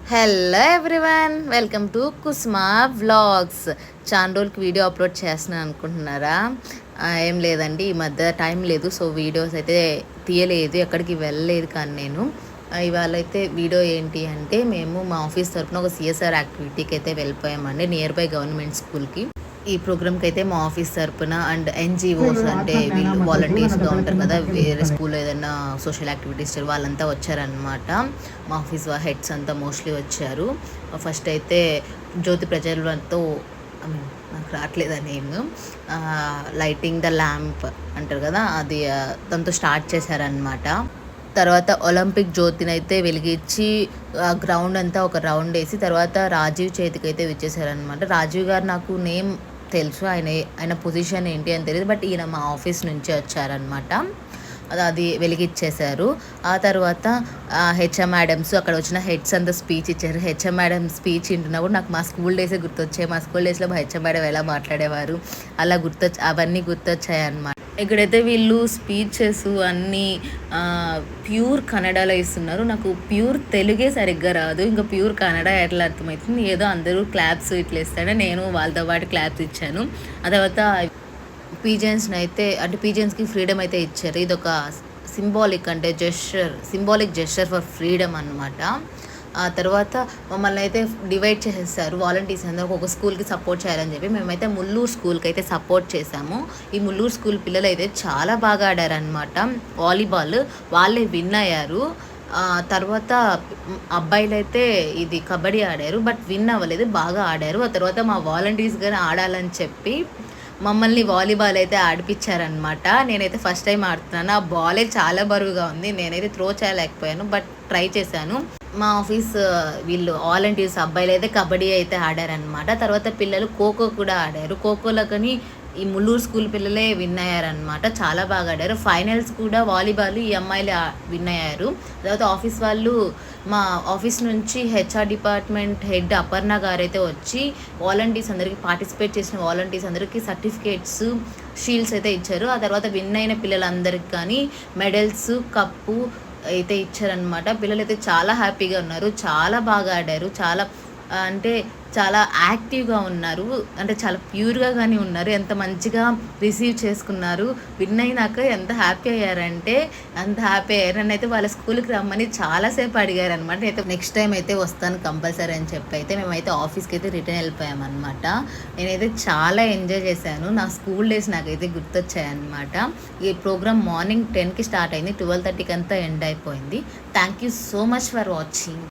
Hello everyone, welcome to Kusma vlogs. చాలా రోజులకి video upload చేస్తున్నాను అనుకుంటున్నారా? ఏం లేదండి, ఈ మధ్య టైం లేదు. సో వీడియోస్ అయితే తీయలేదు, ఎక్కడికి వెళ్ళలేదు. కానీ నేను ఇవాళ అయితే వీడియో ఏంటి అంటే, మేము మా ఆఫీస్ తరఫున ఒక సిఎస్ఆర్ యాక్టివిటీకి అయితే వెళ్ళిపోయామండి, నియర్ బై గవర్నమెంట్ స్కూల్కి. ఈ ప్రోగ్రామ్కి అయితే మా ఆఫీస్ తరపున అండ్ ఎన్జిఓస్ అంటే వీళ్ళు వాలంటీర్స్గా ఉంటారు కదా, వేరే స్కూల్లో ఏదైనా సోషల్ యాక్టివిటీస్ వాళ్ళంతా వచ్చారనమాట. మా ఆఫీస్ హెడ్స్ అంతా మోస్ట్లీ వచ్చారు. ఫస్ట్ అయితే జ్యోతి ప్రజ్వలనతో నాకు రావట్లేదు నేను లైటింగ్ ద ల్యాంప్ అంటారు కదా, అది దాంతో స్టార్ట్ చేశారనమాట. తర్వాత ఒలింపిక్ జ్యోతిని అయితే వెలిగించి గ్రౌండ్ అంతా ఒక రౌండ్ వేసి తర్వాత రాజీవ్ చేతికి అయితే విచ్చేసారనమాట. రాజీవ్ గారు నాకు నేమ్ తెలుసు, ఆయన పొజిషన్ ఏంటి అని తెలియదు, బట్ ఈయన మా ఆఫీస్ నుంచి వచ్చారనమాట. అది వెలిగిచ్చేశారు. ఆ తర్వాత హెచ్ఎం మేడమ్స్ అక్కడ వచ్చిన హెడ్స్ అంతా స్పీచ్ ఇచ్చారు. హెచ్ఎం మేడం స్పీచ్ వింటున్నప్పుడు నాకు మా స్కూల్ డేసే గుర్తొచ్చాయి. మా స్కూల్ డేస్లో మా హెచ్ఎం మేడం ఎలా మాట్లాడేవారు, అలా అవన్నీ గుర్తొచ్చాయి అన్నమాట. ఇక్కడైతే వీళ్ళు స్పీచెస్ అన్నీ ప్యూర్ కన్నడలో ఇస్తున్నారు. నాకు ప్యూర్ తెలుగే సరిగ్గా రాదు, ఇంకా ప్యూర్ కన్నడ ఎట్లా అర్థమవుతుంది. ఏదో అందరూ క్లాప్స్ ఇట్లా ఇస్తాడే, నేను వాళ్ళతో పాటు క్లాప్స్ ఇచ్చాను. ఆ తర్వాత పీజెన్స్ని అయితే అంటే పీజెన్స్కి ఫ్రీడమ్ అయితే ఇచ్చారు. ఇది ఒక సింబాలిక్ అంటే సింబాలిక్ జెస్చర్ ఫర్ ఫ్రీడమ్ అనమాట. ఆ తర్వాత మమ్మల్ని అయితే డివైడ్ చేసేస్తారు. వాలంటీర్స్ అందరూ ఒక స్కూల్కి సపోర్ట్ చేయాలని చెప్పి మేమైతే ముల్లూరు స్కూల్కి అయితే సపోర్ట్ చేసాము. ఈ ముల్లూరు స్కూల్ పిల్లలు అయితే చాలా బాగా ఆడారనమాట వాలీబాల్, వాళ్ళే విన్ అయ్యారు. తర్వాత అబ్బాయిలు అయితే ఇది కబడ్డీ ఆడారు, బట్ విన్ అవ్వలేదు, బాగా ఆడారు. ఆ తర్వాత మా వాలంటీర్స్ కానీ ఆడాలని చెప్పి మమ్మల్ని వాలీబాల్ అయితే ఆడిపించారనమాట. నేనైతే ఫస్ట్ టైం ఆడుతున్నాను. ఆ బాలే చాలా బరువుగా ఉంది, నేనైతే త్రో చేయలేకపోయాను, బట్ ట్రై చేశాను. మా ఆఫీస్ వీళ్ళు వాలంటీర్స్ అబ్బాయిలు అయితే కబడ్డీ అయితే ఆడారనమాట. తర్వాత పిల్లలు ఖోఖో కూడా ఆడారు. ఖోఖోలో కానీ ఈ ముల్లూరు స్కూల్ పిల్లలే విన్ అయ్యారనమాట, చాలా బాగా ఆడారు. ఫైనల్స్ కూడా వాలీబాల్ ఈ అమ్మాయిలు విన్ అయ్యారు. తర్వాత ఆఫీస్ వాళ్ళు మా ఆఫీస్ నుంచి హెచ్ఆర్ డిపార్ట్మెంట్ హెడ్ అపర్ణ గారు అయితే వచ్చి వాలంటీర్స్ అందరికీ, పార్టిసిపేట్ చేసిన వాలంటీర్స్ అందరికీ సర్టిఫికేట్స్, షీల్డ్స్ అయితే ఇచ్చారు. ఆ తర్వాత విన్ అయిన పిల్లలందరికీ కానీ మెడల్స్, కప్పు అయితే ఇచ్చారనమాట. పిల్లలు అయితే చాలా హ్యాపీగా ఉన్నారు, చాలా బాగా ఆడారు, అంటే చాలా యాక్టివ్గా ఉన్నారు, అంటే చాలా ప్యూర్గా కానీ ఉన్నారు. ఎంత మంచిగా రిసీవ్ చేసుకున్నారు. విన్ అయినాక ఎంత హ్యాపీ అయ్యారంటే అంత హ్యాపీ అయ్యారు. నన్ను అయితే వాళ్ళ స్కూల్కి రమ్మని చాలాసేపు అడిగారు అనమాట. అయితే నెక్స్ట్ టైం అయితే వస్తాను కంపల్సరీ అని చెప్పి అయితే మేమైతే ఆఫీస్కి అయితే రిటర్న్ వెళ్ళిపోయామన్నమాట. నేనైతే చాలా ఎంజాయ్ చేశాను. నా స్కూల్ డేస్ నాకైతే గుర్తొచ్చాయన్నమాట. ఈ ప్రోగ్రామ్ మార్నింగ్ 10కి స్టార్ట్ అయింది, 12:30కి అంతా ఎండ్ అయిపోయింది. Thank you so much for watching.